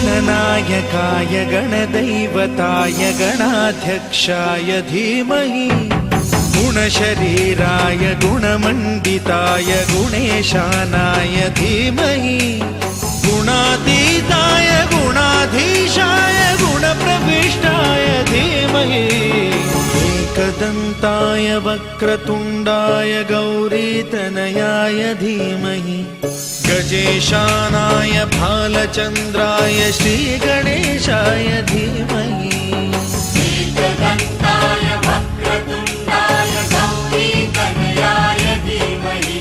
गणनायकाय गणदैवताय गणाध्यक्षाय धीमहि गुणशरीराय गुणमण्डिताय गुणेशानाय धीमहि गुणातीताय गुणाधीशाय गुणप्रविष्टाय धीमहि एकदन्ताय वक्रतुण्डाय गौरीतनयाय धीमहि गजेशानाय भालचन्द्राय श्रीगणेशाय धीमहि एकदन्ताय वक्रतुण्डाय गौरीतनयाय धीमहि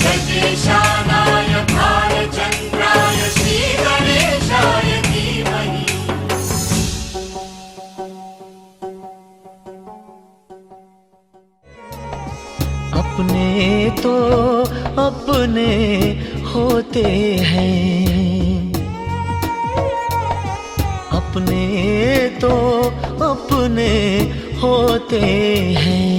गजेशानाय भालचन्द्राय श्रीगणेशाय धीमहि। अपने तो अपने होते हैं, अपने तो अपने होते हैं।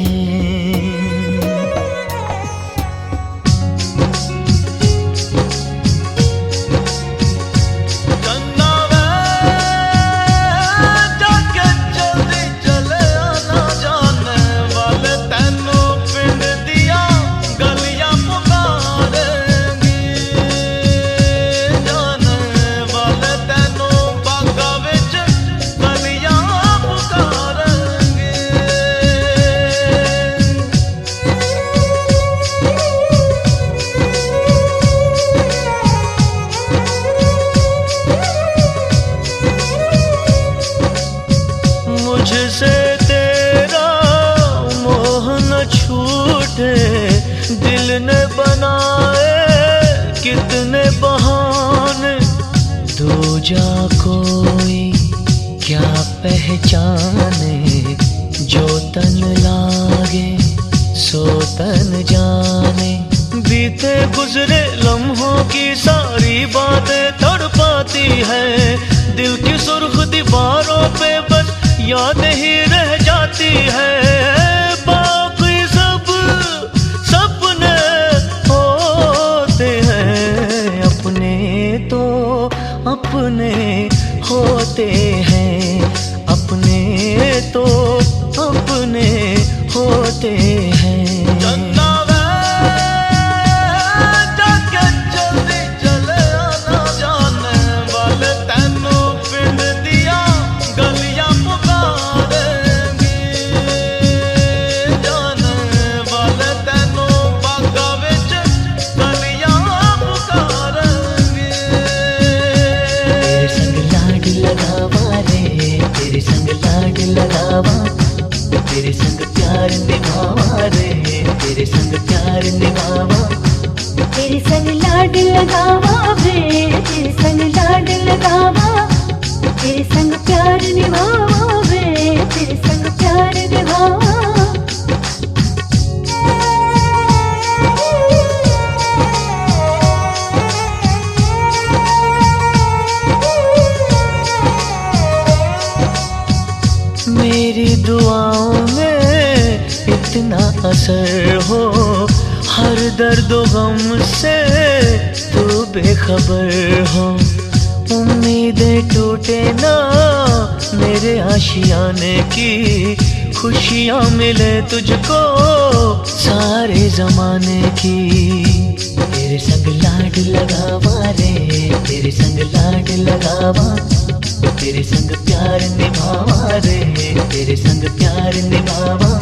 मुझसे तेरा मोह न छूटे, दिल ने बनाए कितने बहाने, दूजा कोई क्या पहचाने, जो तन लागे सो तन जाने। बीते गुजरे लम्हों की सारी बातें तड़पाती है, दिल की सुर्ख दीवारों पे बस याद ही रह जाती है। बाकी सब सपने होते हैं, अपने तो अपने होते हैं, अपने तो अपने होते हैं। तेरे संग प्यार निभावा रे, तेरे संग प्यार निभावा, तेरे संग लाड लगावा रे, तेरे संग लाड लगावा, तेरे संग प्यार निभावा रे, तेरे संग प्यार निभावा। मेरी दुआओं में इतना असर हो, हर दर्द गम से तू बेखबर हो। उम्मीदें टूटे ना मेरे आशियाने की, खुशियाँ मिले तुझको सारे जमाने की। तेरे संग लाड लगावा रे, तेरे संग लाड लगावा, तेरे संग प्यार निभावा रे, तेरे संग प्यार निभावा।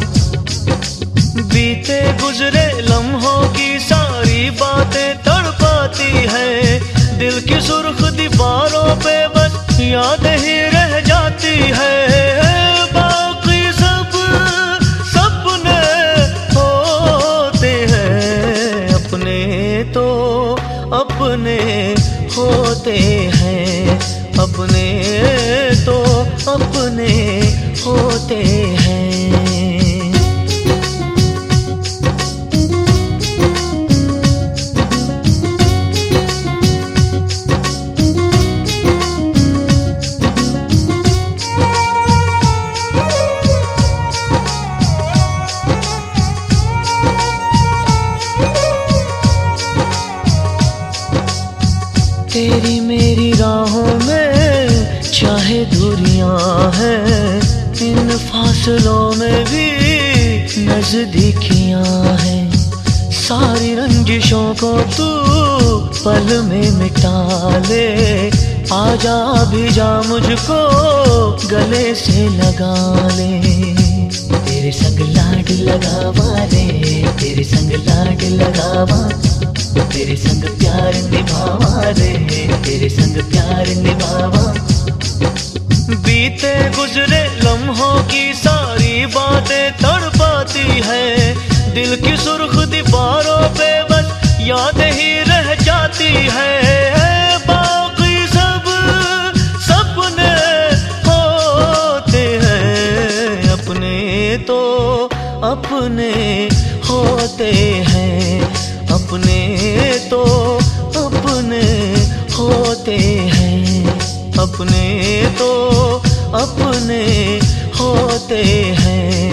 बीते गुजरे लम्हों की सारी बातें तड़पाती है, दिल की सुर्ख दीवारों पे बस याद ही रह जाती है। बाकी सब सपने होते हैं, अपने तो अपने होते हैं, अपने तो अपने होते हैं। तेरी मेरी राहों में है, इन फासलों में भी नजदीकियां हैं। सारी रंजिशों को तू पल में मिटा ले, आजा भी जा मुझको गले से लगा ले। तेरे संग लाड लगावा रे, तेरे संग लाड लगावा, तेरे संग प्यार निभावा रे, तेरे संग प्यार निभावा। बीते गुजरे लम्हों की सारी बातें तड़पाती है, दिल की सुर्ख दीवारों पे बस याद ही रह जाती है। बाकी सब सपने होते हैं, अपने तो अपने होते हैं, अपने तो अपने होते हैं, अपने तो अपने होते हैं,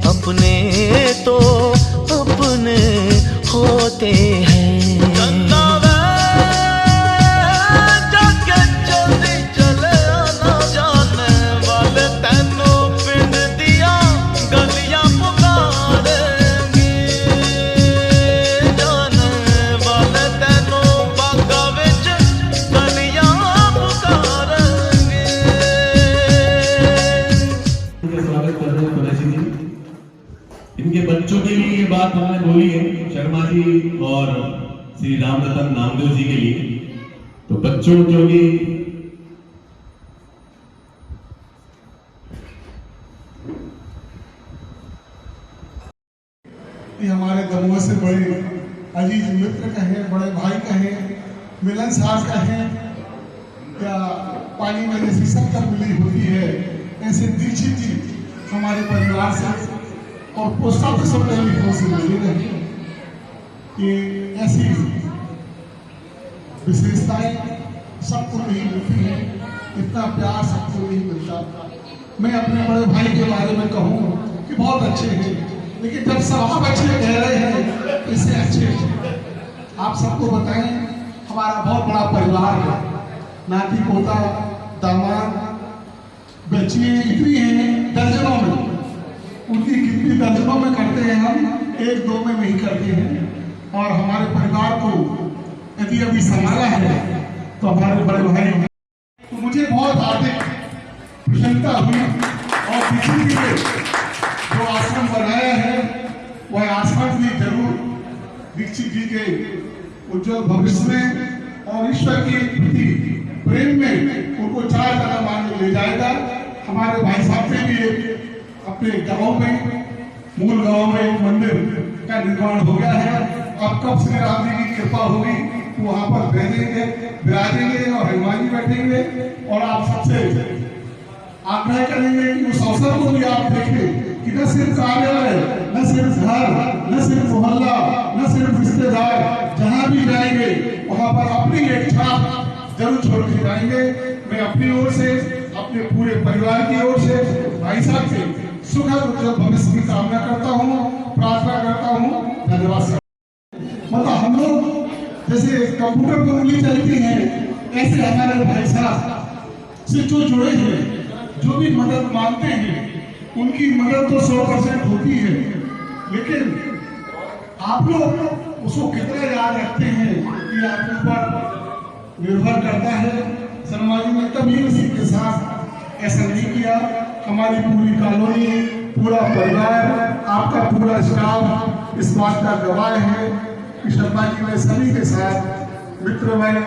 अपने तो अपने होते हैं। इनके बच्चों के लिए ये बात उन्होंने बोली है, शर्मा जी और श्री राम रतन नामदेव जी के लिए। तो बच्चों जो भी ये हमारे दमुआ से बड़े अजीज मित्र कहें, बड़े भाई कहें, मिलनसार कहें, या पानी में जैसी शक्कर मिली होती है, ऐसे दीक्षित जी हमारे परिवार से और पोस्ट ऑफिस ऑफ टेलीफोन से मिले रहे। ये ऐसी विशेषताएं सबको नहीं मिलती है, इतना प्यार सबको नहीं मिलता। मैं अपने बड़े भाई के बारे में कहूँ कि बहुत अच्छे हैं, लेकिन जब सब आप अच्छे कह रहे हैं इससे अच्छे हैं। आप सबको बताएं, हमारा बहुत बड़ा परिवार है, नाती पोता दामाद बच्चियाँ इतनी हैं दर्जनों में, उनकी गिनती दर्जनों में करते हैं हम, एक दो में नहीं करते हैं। और हमारे परिवार को यदि अभी संभाला है तो हमारे बड़े भाई, तो मुझे बहुत हार्दिक प्रसन्नता हुई। और किसी ने जो आश्रम बनाया है वह आश्रम भी जरूर दीक्षित जी के उज्जवल भविष्य में और ईश्वर के प्रति प्रेम में उनको 4 जगह मान ले जाएगा। हमारे भाई साहब ने भी अपने गांव में, मूल गांव में एक मंदिर का निर्माण हो गया है। अब कब श्री राम जी की कृपा होगी तो वहां पर बैठेंगे, विराजेंगे और हनुमान जी बैठेंगे। और आप सबसे आग्रह करेंगे कि उस अवसर को भी आप देखें कि न सिर्फ कार्यालय, न सिर्फ घर, न सिर्फ मोहल्ला, न सिर्फ रिश्तेदार, जहां भी जाएंगे वहां पर अपनी एक छाप जरूर छोड़ के जाएंगे। मैं अपनी ओर से, अपने पूरे परिवार की ओर से भाई साहब से सुखद उज्जवल भविष्य की कामना करता हूँ, प्रार्थना करता हूँ। धन्यवाद। मतलब हम लोग जैसे कंप्यूटर पर उंगली चलती है, ऐसे हमारे भाई साहब से जो जुड़े हैं, जो भी मदद मांगते हैं, उनकी मदद तो 100% होती है, लेकिन आप लोग उसको कितना याद रखते हैं कि आप ऊपर निर्भर करता है। शर्मा जी ने कभी किसी के साथ ऐसा नहीं किया। हमारी पूरी कॉलोनी, पूरा परिवार, आपका पूरा स्टाफ इस बात का गवाह है कि शर्मा जी ने सभी के साथ मित्रमय,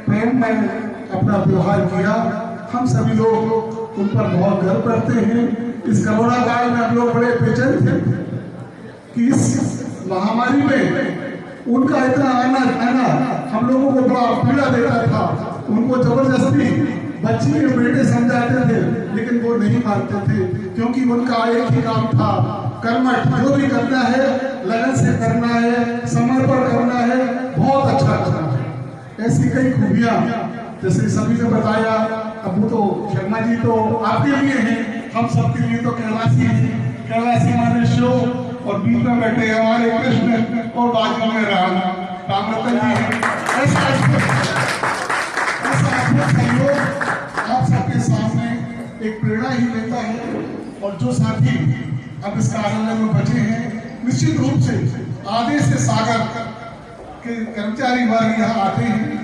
प्रेममय अपना व्यवहार किया। हम सभी लोग उन पर बहुत गर्व करते हैं। इस कोरोना काल में हम लोग बड़े बेचैन थे कि इस महामारी में उनका इतना आना जाना हम लोगों को बड़ा पीड़ा देता था। उनको जबरदस्ती बच्ची के बेटे समझाते थे, लेकिन वो नहीं मानते थे, क्योंकि उनका एक ही काम था, कर्मठ, जो भी करना है लगन से करना है, समर्पण करना है, बहुत अच्छा करना है। ऐसी कई खूबियां जैसे सभी ने बताया। अब वो तो शर्मा जी तो आपके लिए हैं, हम सबके लिए तो कैलाशी हैं। कैलाशी माने शो, और बीच में बैठे हमारे कृष्ण और बाजू में राम रतन जी हैं। ऐसा सहयोग आप सबके सामने एक प्रेरणा इतना ही लेता है। और जो साथी अब इस कार्यालय में बचे हैं, निश्चित रूप से आधे से सागर के कर्मचारी वर्ग यहाँ आते हैं।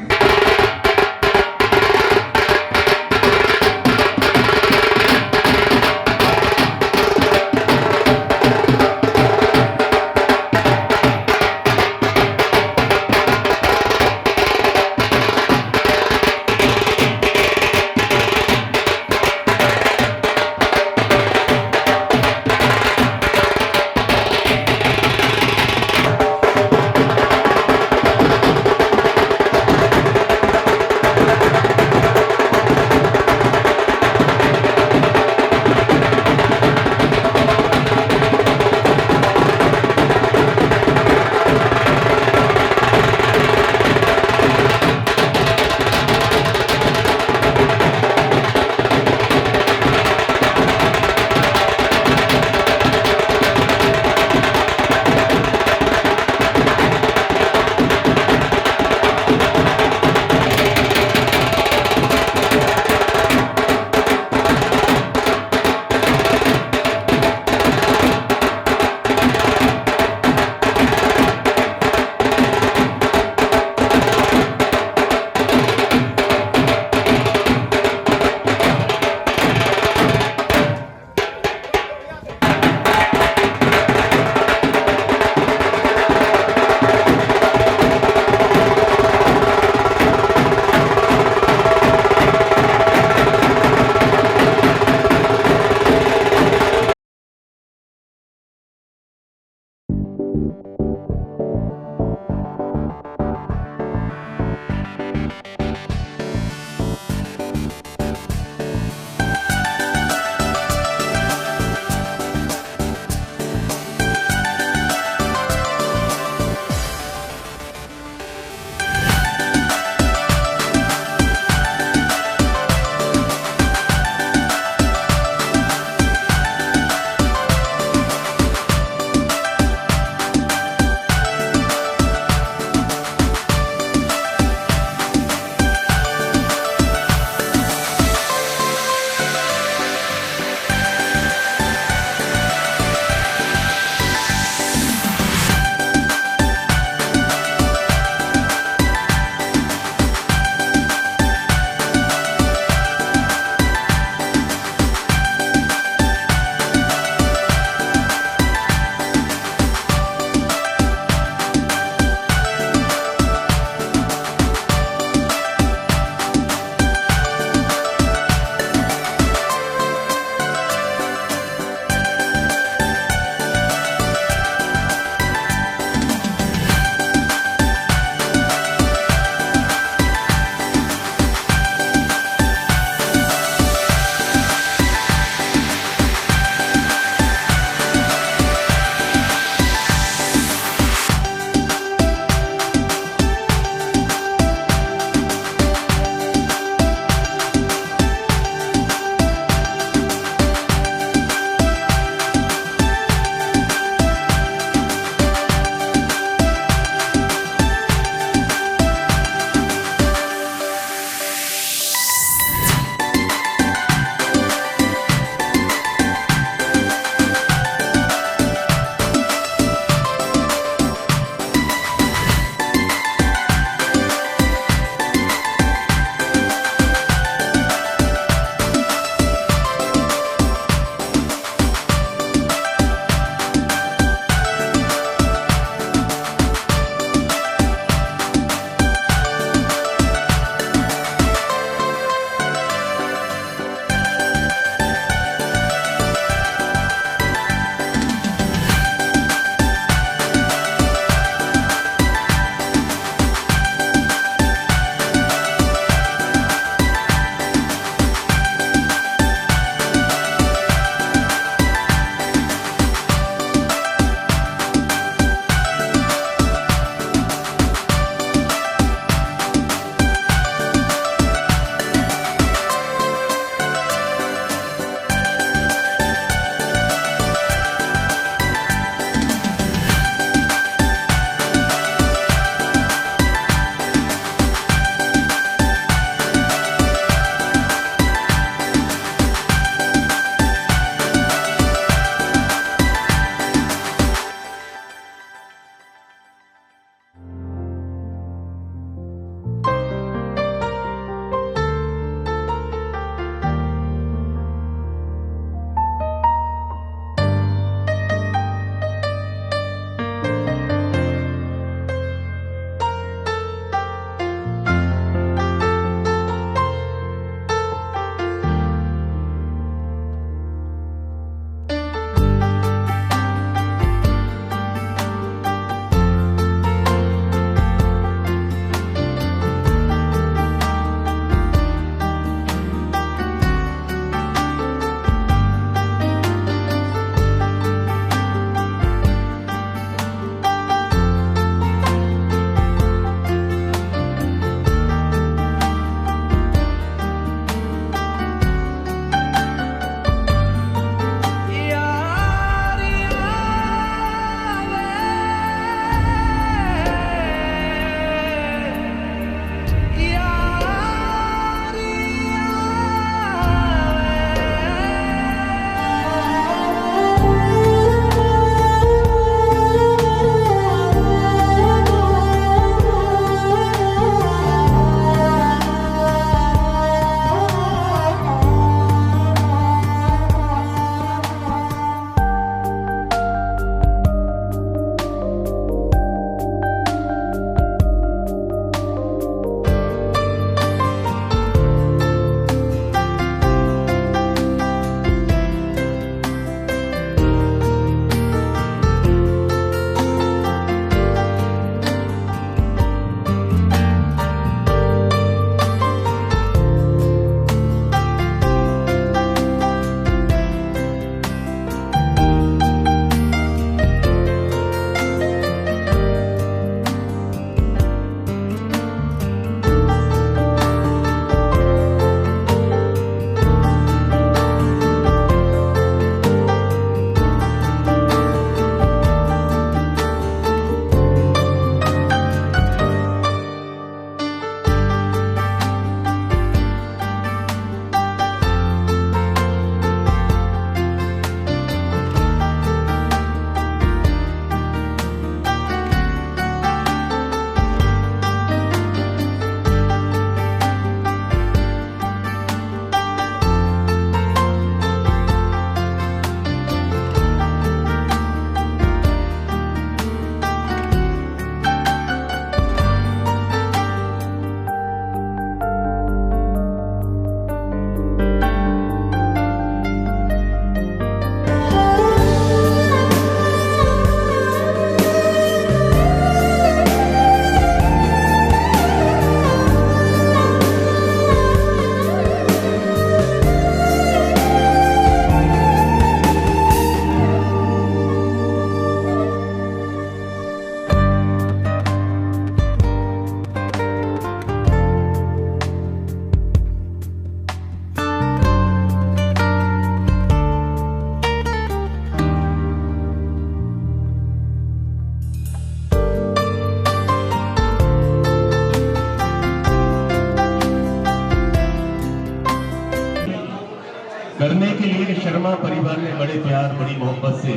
करने के लिए शर्मा परिवार ने बड़े प्यार बड़ी मोहब्बत से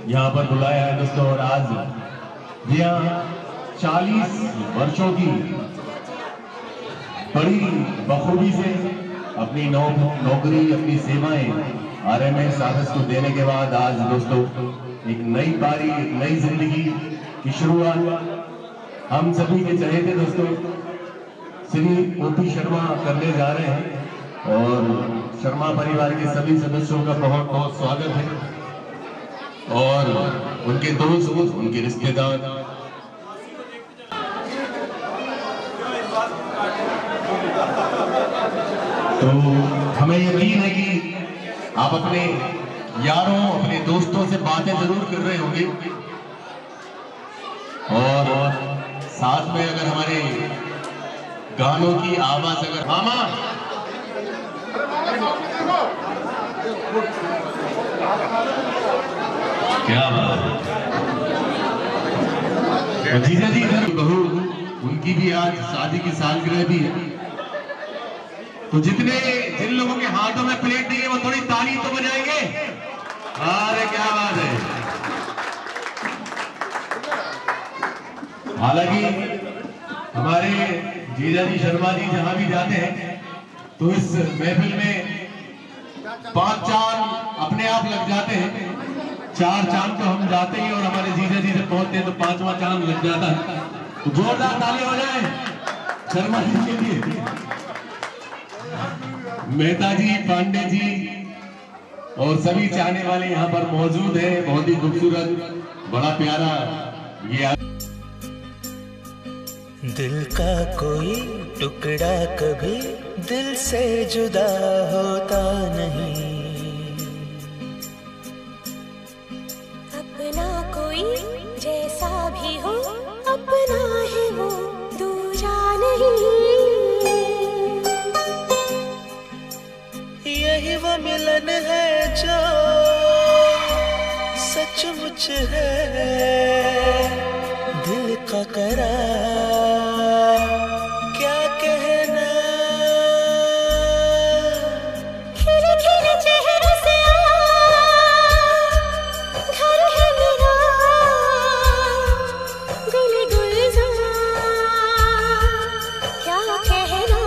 यहाँ पर बुलाया है दोस्तों। और आज यहाँ 40 वर्षों की बड़ी बखूबी से अपनी नौकरी अपनी सेवाएं RMS साहस को देने के बाद आज दोस्तों एक नई पारी एक नई जिंदगी की शुरुआत हम सभी के चहेते दोस्तों श्री OP शर्मा करने जा रहे हैं। और शर्मा परिवार के सभी सदस्यों का बहुत बहुत स्वागत है और उनके दोस्त उनके रिश्तेदार। तो हमें यकीन है कि आप अपने यारों अपने दोस्तों से बातें जरूर कर रहे होंगे और साथ में अगर हमारे गानों की आवाज अगर मामा क्या बात है। जीजा जी बहू उनकी भी आज शादी की सालगिरह भी है, तो जिन लोगों के हाथों में प्लेट नहीं है वो थोड़ी ताली तो बजाएंगे। अरे क्या बात है। हालांकि हमारे जीजा जी शर्मा जी जहां भी जाते हैं तो इस महफिल में 5 चांद अपने आप लग जाते हैं। 4 चांद तो हम जाते ही और हमारे जीजा जी जब पहुंचते हैं तो 5वां चांद लग जाता है। तो जोरदार ताली हो जाए शर्मा जी के लिए। मेहता जी पांडे जी और सभी चाहने वाले यहाँ पर मौजूद हैं। बहुत ही खूबसूरत बड़ा प्यारा ये दिल का कोई टुकड़ा कभी दिल से जुदा होता नहीं। अपना कोई जैसा भी हो अपना है वो दूजा नहीं। यही वो मिलन है जो सचमुच है दिल का करार क्या कहना। खिले खिले चेहरे से घर है मेरा गुल गुलजार क्या कहना।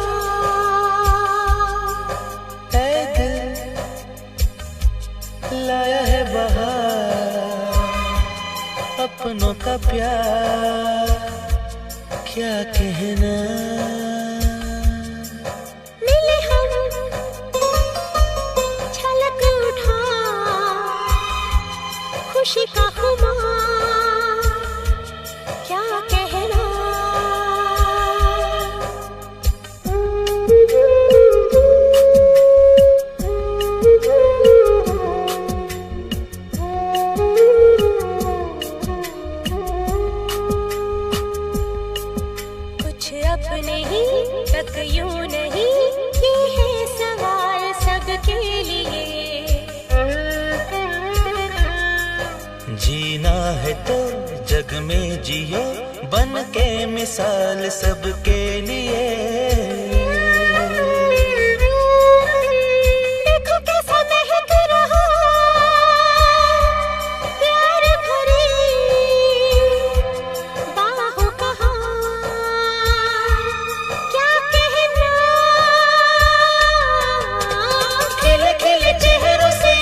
लाया है बहार अपनों का प्यार क्या कहना। मिले हम छलक उठा खुशी का खुमार क्या कहना। अपने ही तक यूं नहीं ये है सवाल सबके लिए। जीना है तो जग में जियो बन के मिसाल सबके लिए। देखो कैसा महक रहा प्यार भरी बाहों का क्या कहना। खिले खिले चेहरों से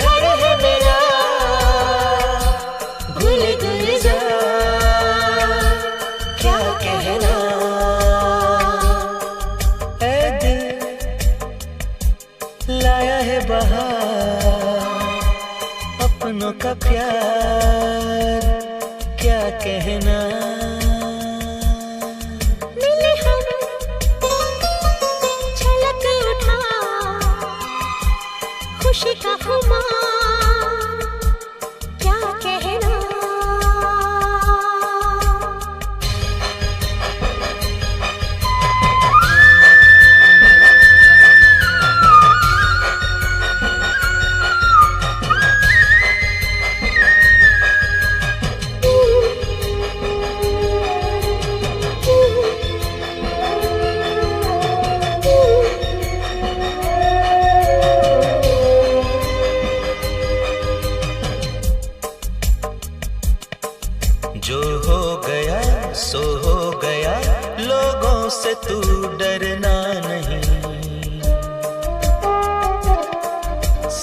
घर है मेरा गुल गुलजार क्या कहना। ऐ दिल लाया है बहार अपनों का प्यार क्या कहना। मिले हम छलक उठा खुशी का खुमार क्या कहना।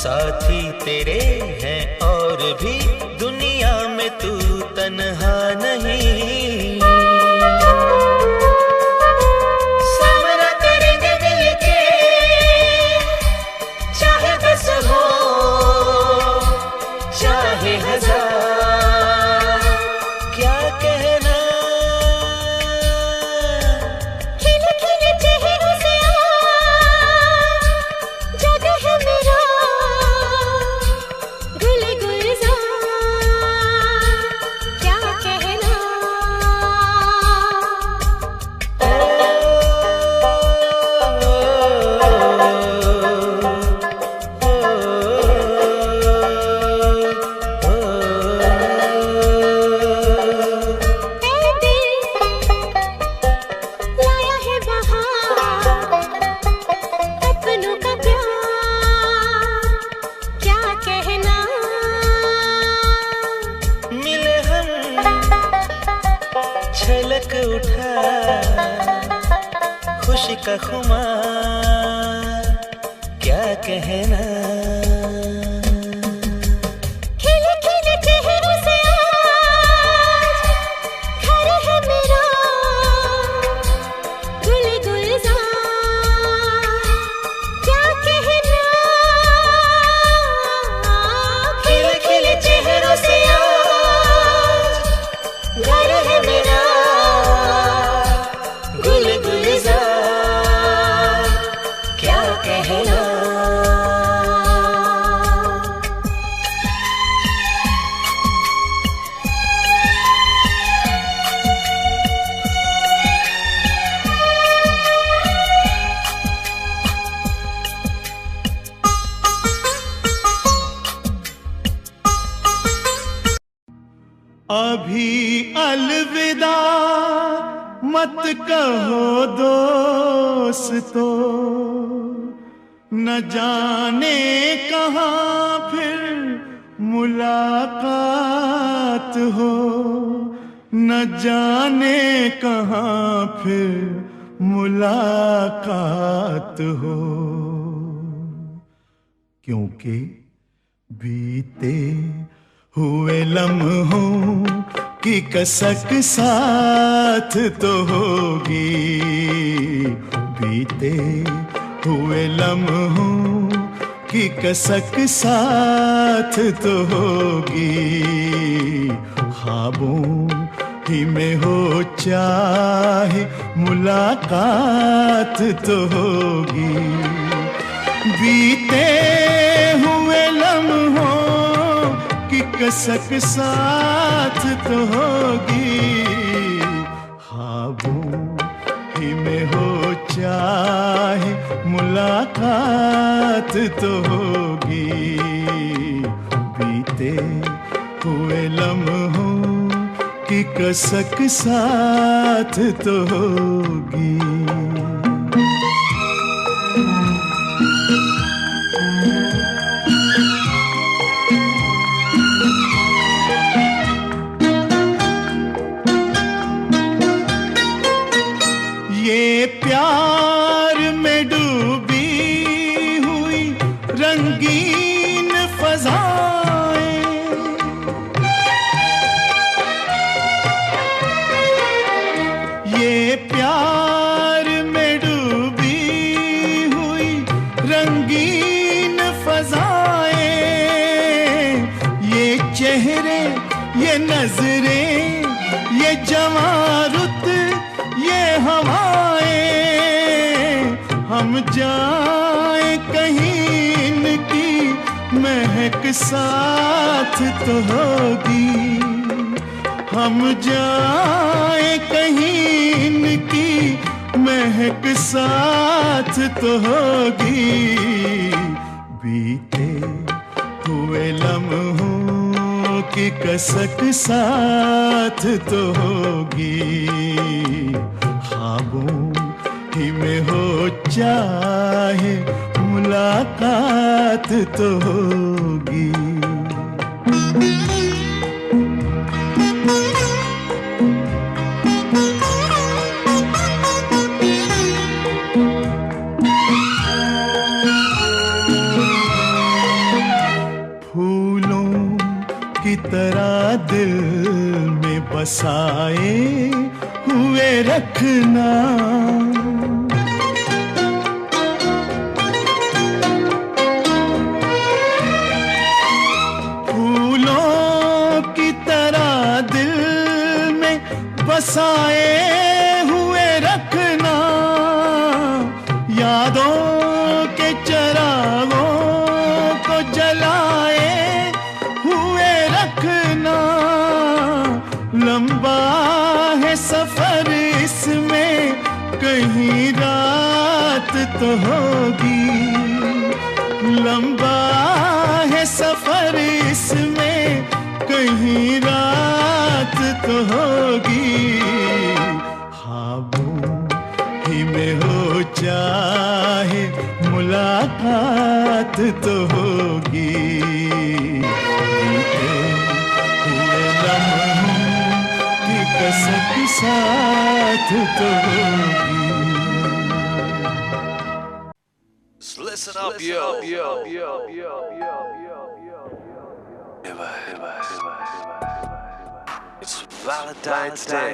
साथी तेरे हैं और भी, दुनिया में तू तन्हा नहीं। सामना करेंगे मिलके, चाहे 10 हो चाहे 1000, क्या कहना। खिले खिले चेहरों से आज जग है मेरा गुल गुलजार, क्या कहना। ऐ दिल लाया है बहार, अपनों का प्यार, क्या कहना। मिले हम छलक उठा खुशी का खुमार, क्या कहना। खिले खिले चेहरों से आज घर है मेरा गुल गुलजार, क्या कहना। खिले खिले चेहरों से आज घर है मेरा गुल गुलजार, क्या कहना। अभी अलविदा मत कहो दोस्तों, न जाने कहाँ फिर मुलाकात हो, न जाने कहाँ फिर मुलाकात हो। क्योंकि बीते हुए लम्हों की कसक साथ तो होगी, बीते हुए लम्हों की कसक साथ तो होगी। ख्वाबों ही में हो चाहे मुलाकात तो होगी, बीते हुए लम्हों की कसक साथ तो होगी। ख्वाबों ही में हो चाहे मुलाकात तो होगी, बीते हुए लम्हों की कसक साथ तो होगी। ये प्यार में डूबी हुई रंगीन फज़ाएं, ये प्यार में डूबी हुई रंगीन फज़ाएं, ये चेहरे ये नजरें ये जवारुत ये हवाएं, हम जाए कहीं इनकी महक साथ तो होगी, हम जाए कहीं इनकी महक साथ तो होगी, बीते हुए लम्हों की कसक साथ तो होगी। ख्वाबों ही में हो चाहे मुलाकात तो होगी। दिल में बसाए हुए रखना। फूलों की तरह दिल में बसाए हुए रखना। यादों के चरागों को जलाए हुए रखना। लंबा है सफर इसमें कहीं रात तो होगी। लंबा है सफर इसमें कहीं रात तो होगी। ख्वाबों ही में हो चाहे मुलाकात तो होगी। बीते हुए लम्हों की कसक साथ तो होगी। Listen up, yo. It's Valentine's Day.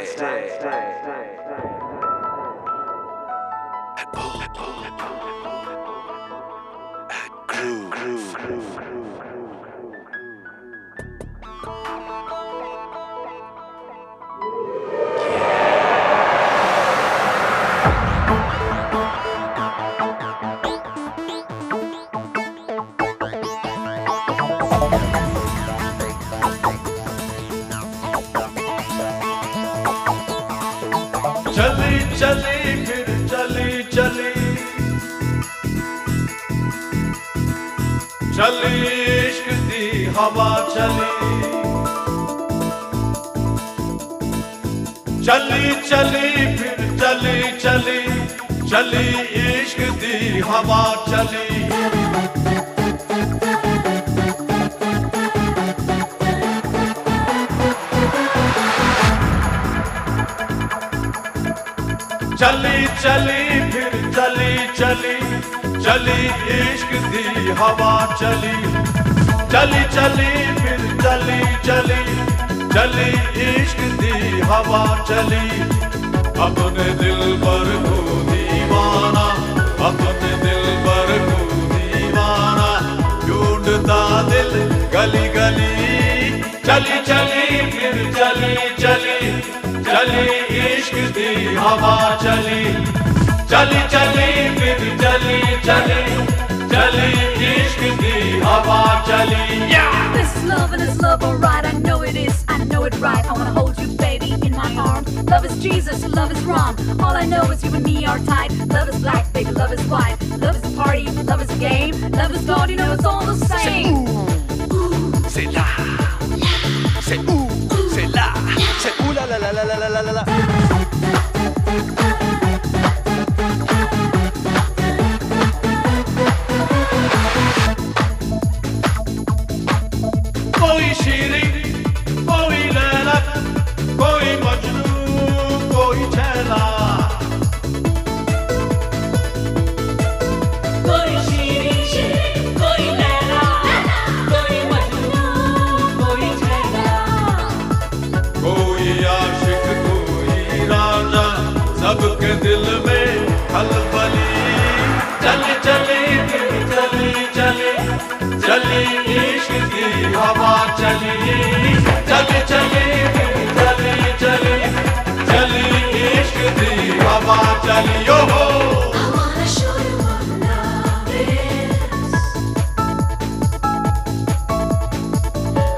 चली चली फिर चली चली चली इश्क दी हवा चली। चली चली फिर चली चली चली इश्क दी हवा चली। चली चली फिर चली चली चली इश्क दी हवा चली। चली चली फिर चली चली चली इश्क दी हवा चली। अपने दिल पर को दीवाना, अपने दिल पर को दीवाना ढूंढता दिल गली गली। चली चली फिर चली चली चली इश्क दी हवा चली। चली चली फिर चली चली चली इश्क दी हवा चली। This is love and it's love, alright. I know it is, I know it right. I wanna hold you, baby, in my arms. Love is Jesus, love is wrong. All I know is you and me are tight. Love is black, baby, love is white. Love is a party, love is a game. Love is God, you know it's all the same. C'est là, c'est où, c'est là, c'est où la la la la la la la la. कोई शीरी, कोई लैला, कोई मजनू, कोई छैला। कोई शीरी कोई लैला कोई मजनू कोई छैला। कोई आशिक कोई राजा सबके दिल में खलबली। चली चली फिर चली चली चली इश्क की हवा चली। चली चली फिर चली चली चली इश्क की हवा चली। ओ हो I wanna show you what love is.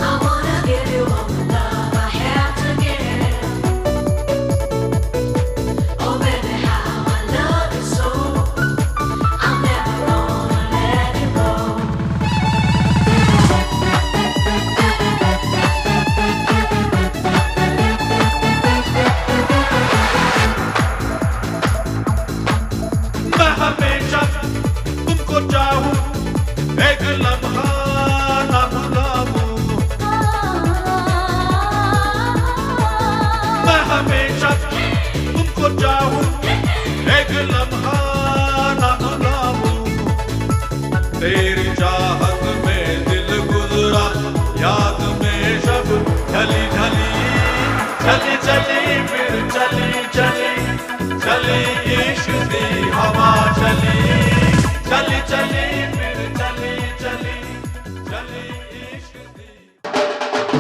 I wanna give you all the love I have to give. Oh baby, how I love you so. I'm never gonna let you go. मैं हमेशा तुमको चाहूं, एक लम्हा ना भुलाऊं। मैं हमेशा तुमको चाहूं, एक लम्हा ना भुलाऊं। तेरी चाहत में दिल गुजरा, याद में शब ढली। चली फिर चली चली चली इश्क दी हवा चली चली चली फिर चली चली चली इश्क दी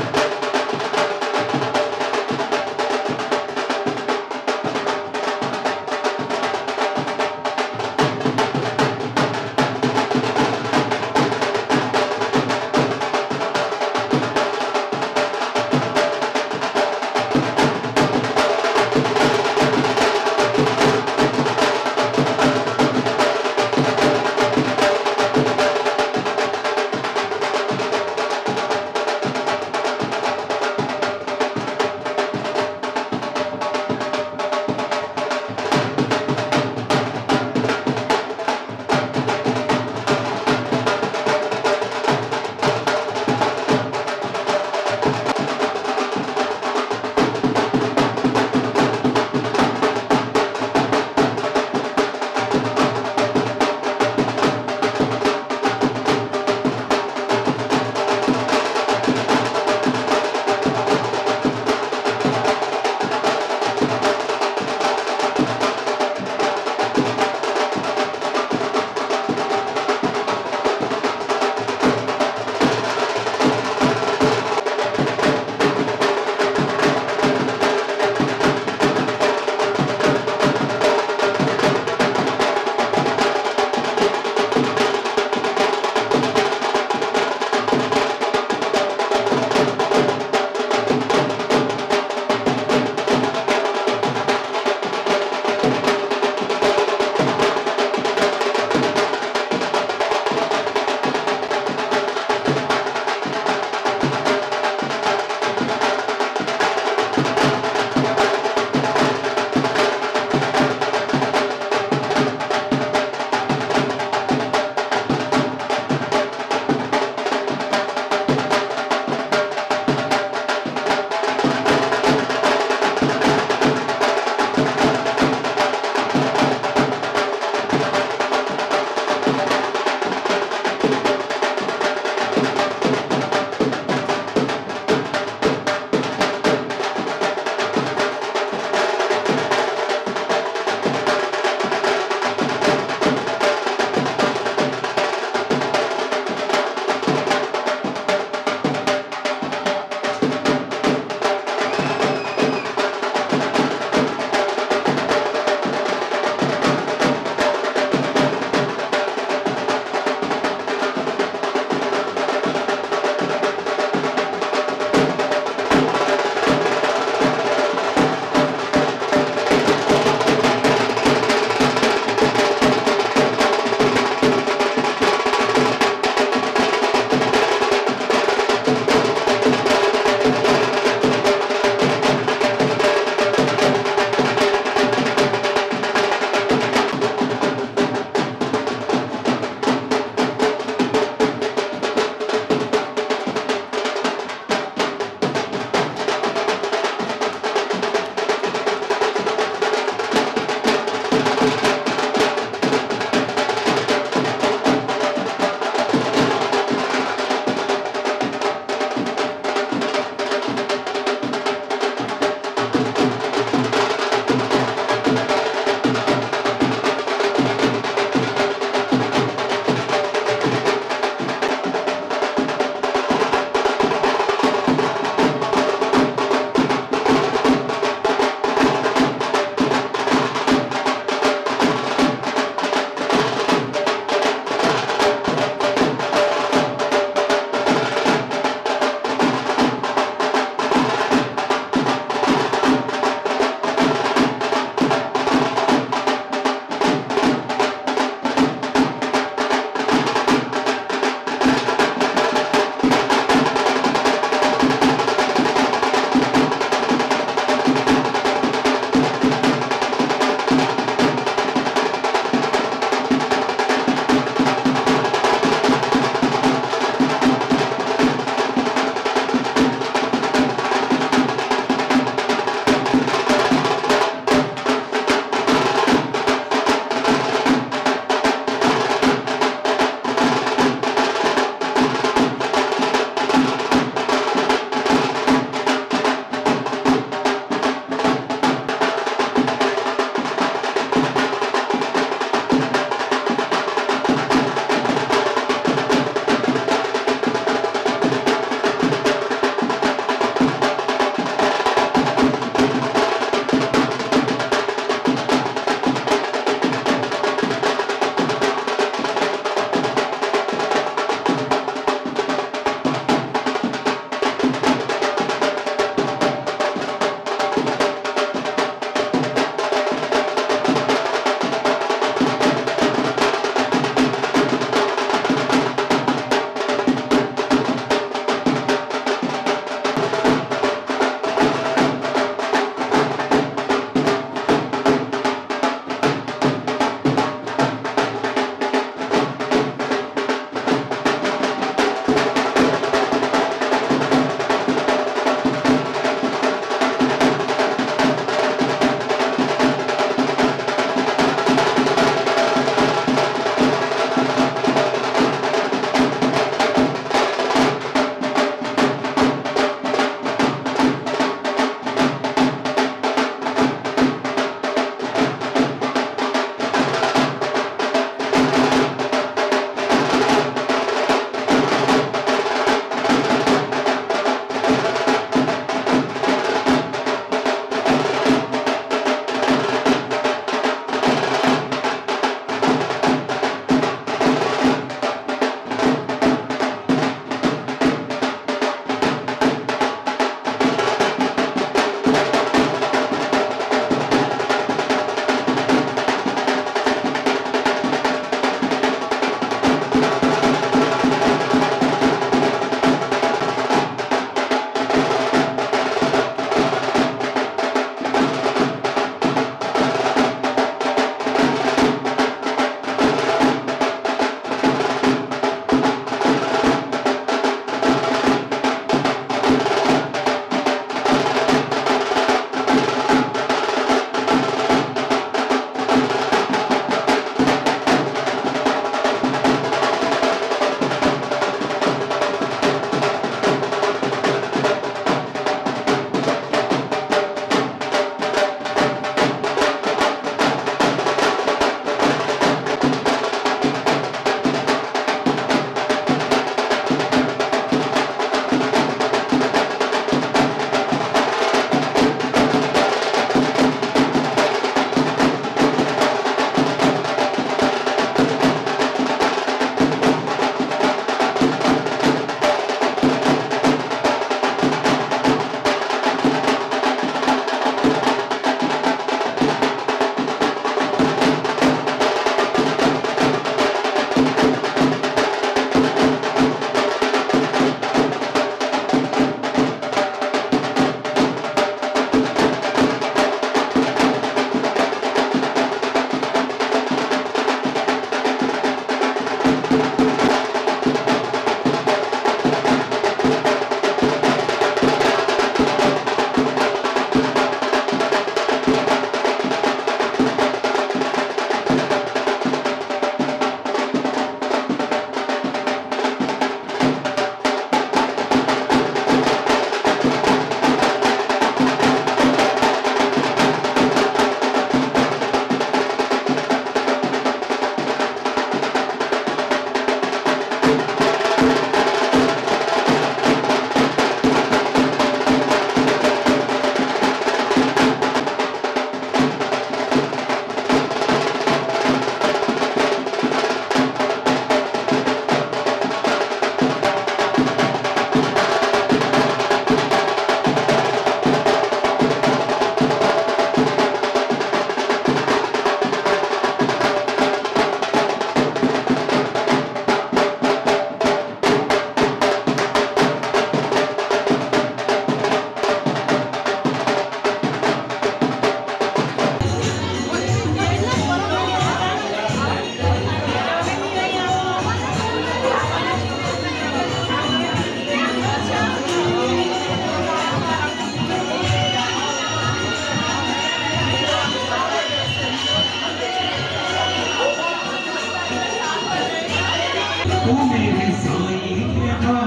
तू मेरे साईं लेगा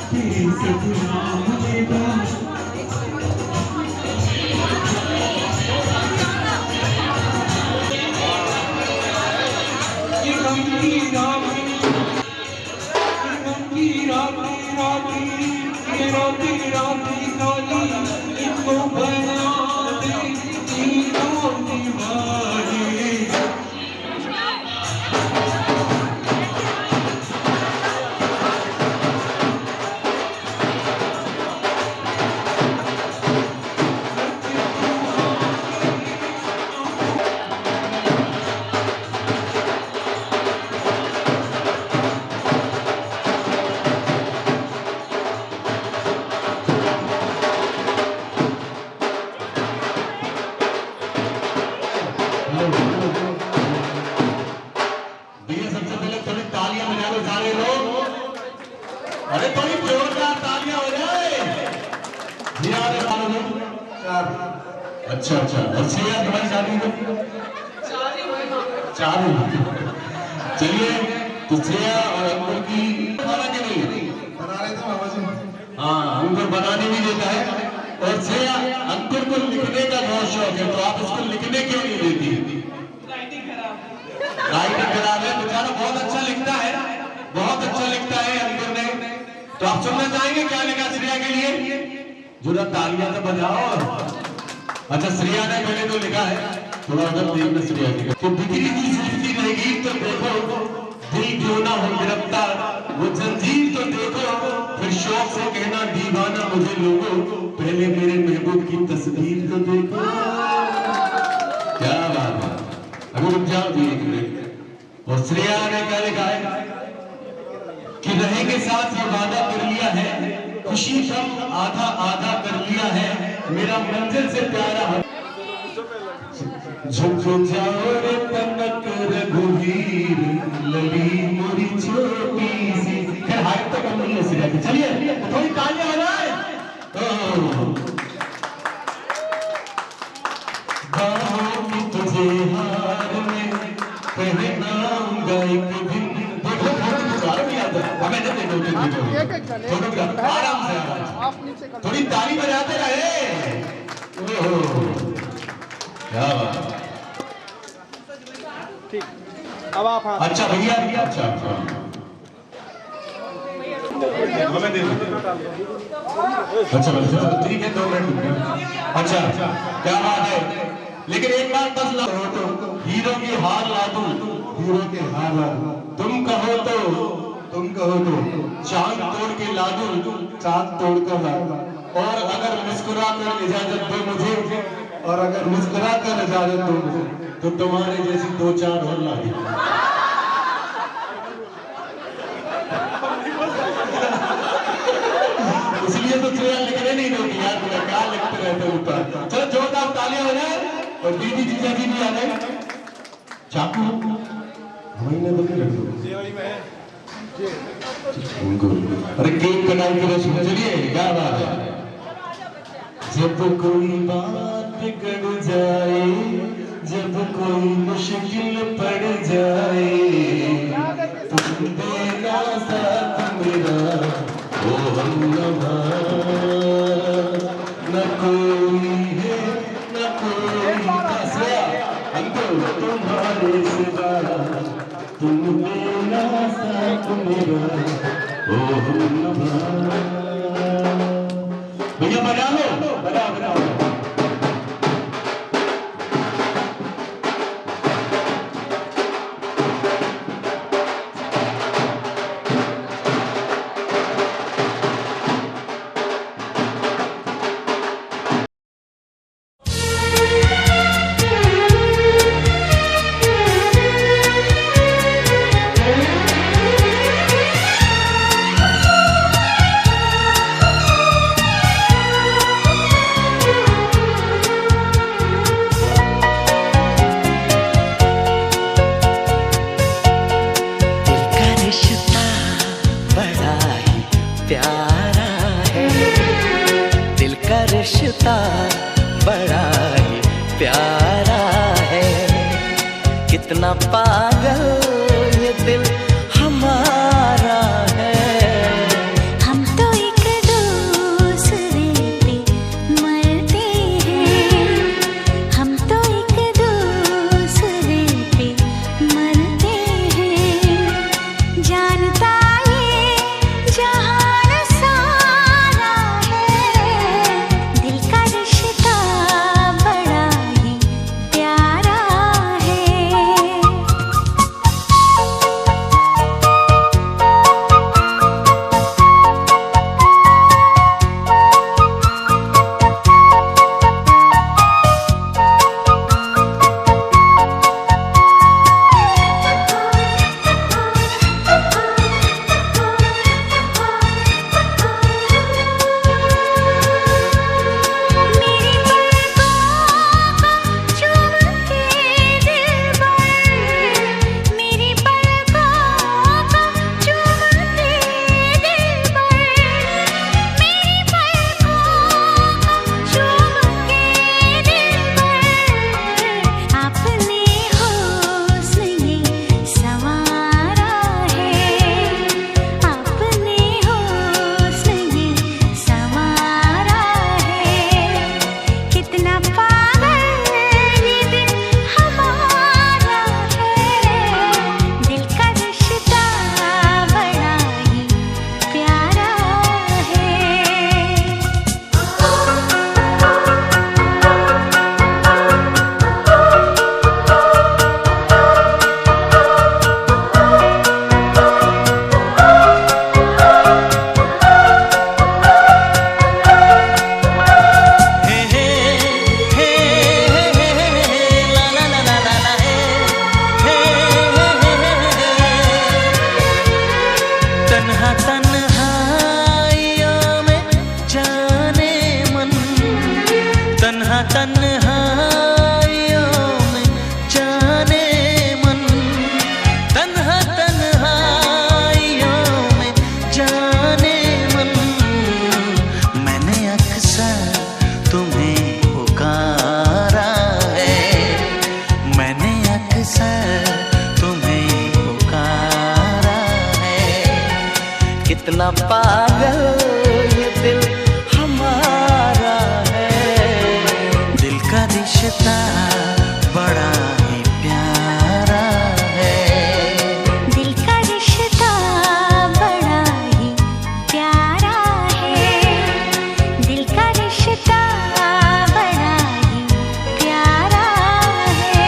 तेरे सब नाम लेगा ये गंगी राती ये राती काली इनको बना दे तीनों दीवाने अरे थोड़ी जोरदार तालियां हो जाए। अच्छा अच्छा और श्रेया तुम्हारी शादी में चार चलिए तो श्रेया और अंकुर की खाना के नहीं बना रहे थे बाबा जी। हाँ अंकुर बनाने भी देता है और श्रेया अंकुर को लिखने का बहुत शौक है तो आप उसको लिखने क्यों नहीं देती? राइटिंग खराब है बेचारा बहुत अच्छा लिखता है बहुत अच्छा लिखता है अंकुर ने तो आप सुनना चाहेंगे क्या लिखा श्रेया के लिए? जरा तालियां तो बजाओ। अच्छा श्रेया ने पहले तो लिखा है थोड़ा उधर देखना श्रेया की तो बिगड़ी हुई सृष्टि रहेगी तो देखो दिल क्यों ना हो गिरफ्तार वो जंजीर तो देखो फिर शौक से कहना दीवाना मुझे लोगो पहले मेरे महबूब की तस्वीर तो देखो। क्या बात है अभी रुक जाओ एक मिनट। और श्रेया ने क्या लिखा है कि रहेंगे साथ ये वादा कर लिया है खुशी कम आधा आधा कर लिया है मेरा मंजिल से प्यारा है झुक जाओ रे तनक रघुवीर लली मोरी छोटी सी खैर हाइट तो कम नहीं है श्रेया की। चलिए थोड़ी तालियां बजाएं। बाहों की तुझे हार में पहनाऊंगा एक दिन आराम से थोड़ी ताली बजाते रहे। क्या बात ठीक अब आप अच्छा भैया अच्छा हमें दे अच्छा ठीक है 2 मिनट अच्छा क्या बात है लेकिन एक बात बस ला तो हीरो की हार ला दूं हीरो के हार ला दूं तुम कहो तो चांद तोड़ के ला दूं चांद तोड़ कर ला और अगर मुस्कुरा कर इजाजत दो मुझे और अगर मुस्कुरा कर इजाजत दो मुझे तो तुम्हारे जैसी 2-4 और ला दूं। इसलिए तो श्रेया लिखने नहीं दोगी यार तुम्हें क्या लिखते रहते ऊपर। चलो जोरदार तालियां हो जाए और दीदी जीजा जी भी आ गए। चाकू महीने तो नहीं लग दो अरे केक कटाई की रस्म चलिए क्या बात है। जब कोई बात बिगड़ जाए जब कोई मुश्किल पड़ जाए तुम देना साथ मेरा ओ हमनवा न कोई है न कोई श्रेया अंकुर तुम्हारे सिवा तुम देना साथ मेरा ओ हमनवा। भैया बजा लो बजा बजा रिश्ता बड़ा ही प्यारा है, कितना पागल ये दिल हमारा कितना पागल ये दिल हमारा है। दिल का रिश्ता बड़ा ही प्यारा है। दिल का रिश्ता बड़ा ही प्यारा है। दिल का रिश्ता बड़ा ही प्यारा है।